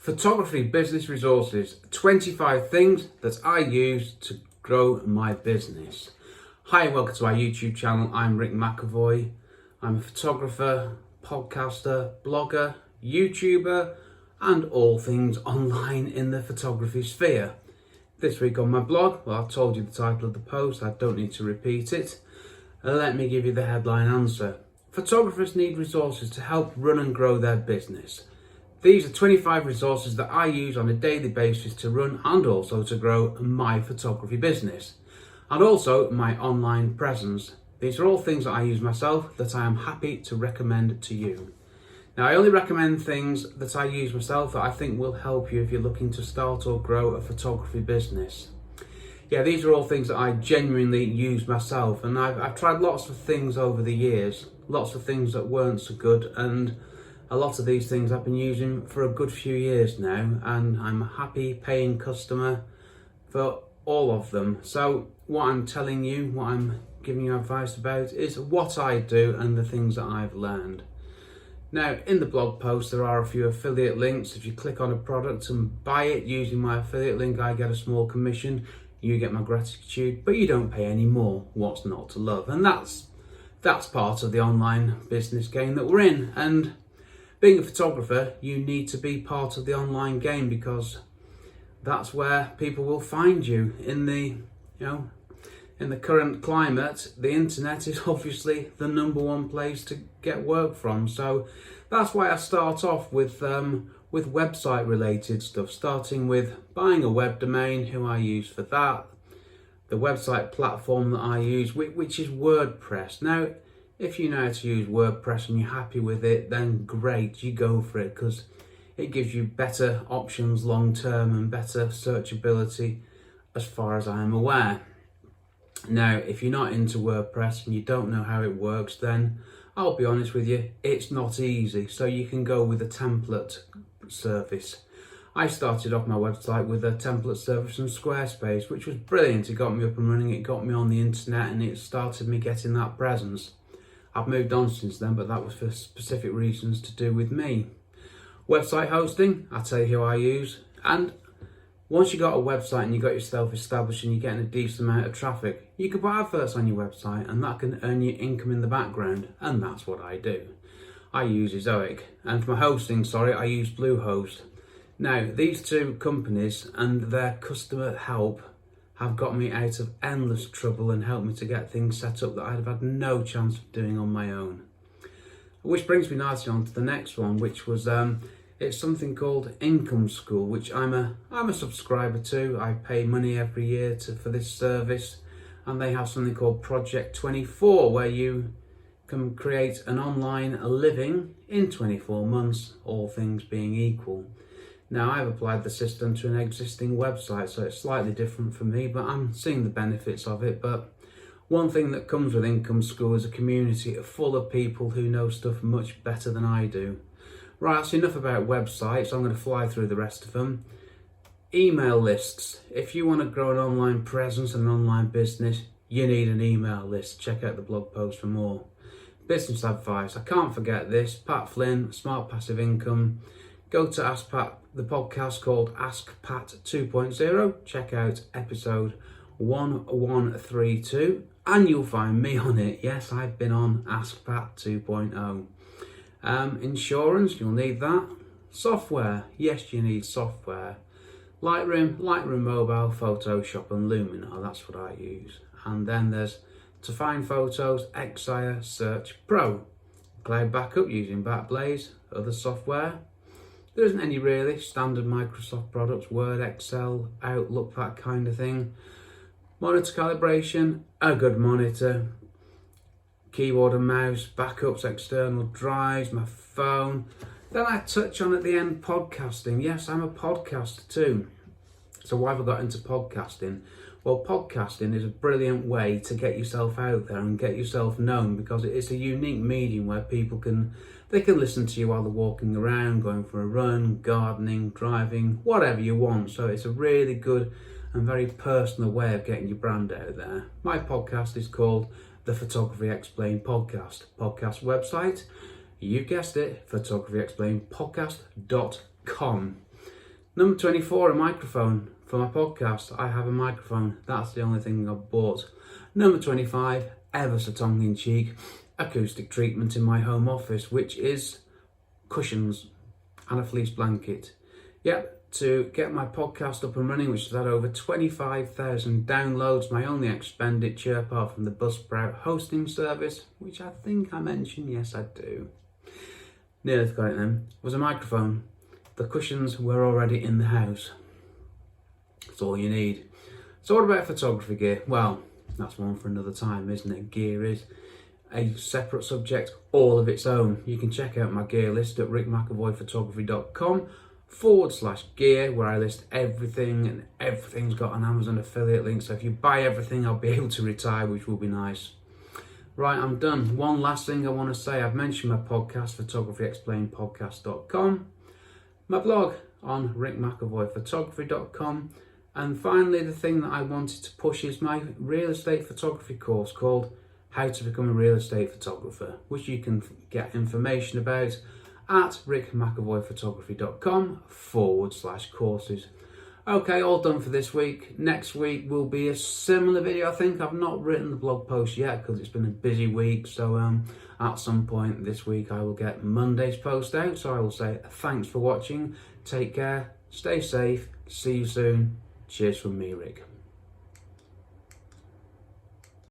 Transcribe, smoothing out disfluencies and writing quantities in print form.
Photography business resources, 25 things that I use to grow my business. Hi and welcome to our YouTube channel. I'm McEvoy. I'm a photographer, podcaster, blogger, YouTuber, and all things online in the photography sphere. This week on my blog, well, I've told you the title of the post, I don't need to repeat it. Let me give you the headline answer. Photographers need resources to help run and grow their business. These are 25 resources that I use on a daily basis to run and also to grow my photography business and also my online presence. These are all things that I use myself that I am happy to recommend to you. Now, I only recommend things that I use myself that I think will help you if you're looking to start or grow a photography business. Yeah, these are all things that I genuinely use myself, and I've tried lots of things over the years, lots of things that weren't so good, and a lot of these things I've been using for a good few years now, and I'm a happy paying customer for all of them. So what I'm telling you, what I'm giving you advice about is what I do and the things that I've learned. Now, in the blog post, there are a few affiliate links. If you click on a product and buy it using my affiliate link, I get a small commission. You get my gratitude, but you don't pay any more. What's not to love? And that's part of the online business game that we're in. And being a photographer, you need to be part of the online game because that's where people will find you. In the current climate, the internet is obviously the number one place to get work from. So that's why I start off with website related stuff, starting with buying a web domain, who I use for that, the website platform that I use, which is WordPress. Now, if you know how to use WordPress and you're happy with it, then great, you go for it because it gives you better options long term and better searchability as far as I am aware. Now, if you're not into WordPress and you don't know how it works, then I'll be honest with you, it's not easy. So you can go with a template service. I started off my website with a template service from Squarespace, which was brilliant. It got me up and running, it got me on the internet, and it started me getting that presence. I've moved on since then, but that was for specific reasons to do with me. Website hosting, I'll tell you who I use. And once you got a website and you got yourself established and you're getting a decent amount of traffic, you can put adverts on your website and that can earn you income in the background. And that's what I do. I use Ezoic. And for my hosting, I use Bluehost. Now, these two companies and their customer help have got me out of endless trouble and helped me to get things set up that I'd have had no chance of doing on my own. Which brings me nicely on to the next one, which was it's something called Income School, which I'm a subscriber to. I pay money every year for this service, and they have something called Project 24, where you can create an online living in 24 months, all things being equal. Now, I've applied the system to an existing website, so it's slightly different for me, but I'm seeing the benefits of it. But one thing that comes with Income School is a community full of people who know stuff much better than I do. Right, that's enough about websites. I'm going to fly through the rest of them. Email lists. If you want to grow an online presence and an online business, you need an email list. Check out the blog post for more. Business advice. I can't forget this. Pat Flynn, Smart Passive Income. Go to Ask Pat, the podcast called Ask Pat 2.0. Check out episode 1132 and you'll find me on it. Yes, I've been on Ask Pat 2.0. Insurance, you'll need that. Software, yes, you need software. Lightroom Mobile, Photoshop and Luminar, that's what I use. And then there's to find photos, Xire Search Pro. Cloud backup using Backblaze, other software. There isn't any really, standard Microsoft products, Word, Excel, Outlook, that kind of thing. Monitor calibration, a good monitor. Keyboard and mouse, backups, external drives, my phone. Then I touch on at the end podcasting. Yes, I'm a podcaster too. So why have I got into podcasting? Well, podcasting is a brilliant way to get yourself out there and get yourself known because it's a unique medium where people can listen to you while they're walking around, going for a run, gardening, driving, whatever you want. So it's a really good and very personal way of getting your brand out there. My podcast is called The Photography Explained Podcast. Podcast website, you've guessed it, photographyexplainedpodcast.com. Number 24, a microphone. For my podcast, I have a microphone. That's the only thing I've bought. Number 25, ever so tongue-in-cheek, acoustic treatment in my home office, which is cushions and a fleece blanket. Yep, to get my podcast up and running, which has had over 25,000 downloads, my only expenditure, apart from the Buzzsprout hosting service, which I think I mentioned, yes I do, nearly forgot it then, was a microphone. The cushions were already in the house. That's all you need. So what about photography gear? Well, that's one for another time, isn't it? Gear is a separate subject all of its own. You can check out my gear list at rickmcavoyphotography.com/gear, where I list everything, and everything's got an Amazon affiliate link, so if you buy everything I'll be able to retire, which will be nice. Right, I'm done. One last thing I want to say. I've mentioned my podcast, photographyexplainedpodcast.com, my blog on rickmcavoyphotography.com, and finally the thing that I wanted to push is my real estate photography course called How to Become a Real Estate Photographer, which you can get information about at rickmcavoyphotography.com/courses. Okay, all done for this week. Next week will be a similar video. I think I've not written the blog post yet because it's been a busy week. So at some point this week I will get Monday's post out. So I will say thanks for watching. Take care. Stay safe. See you soon. Cheers from me, Rick.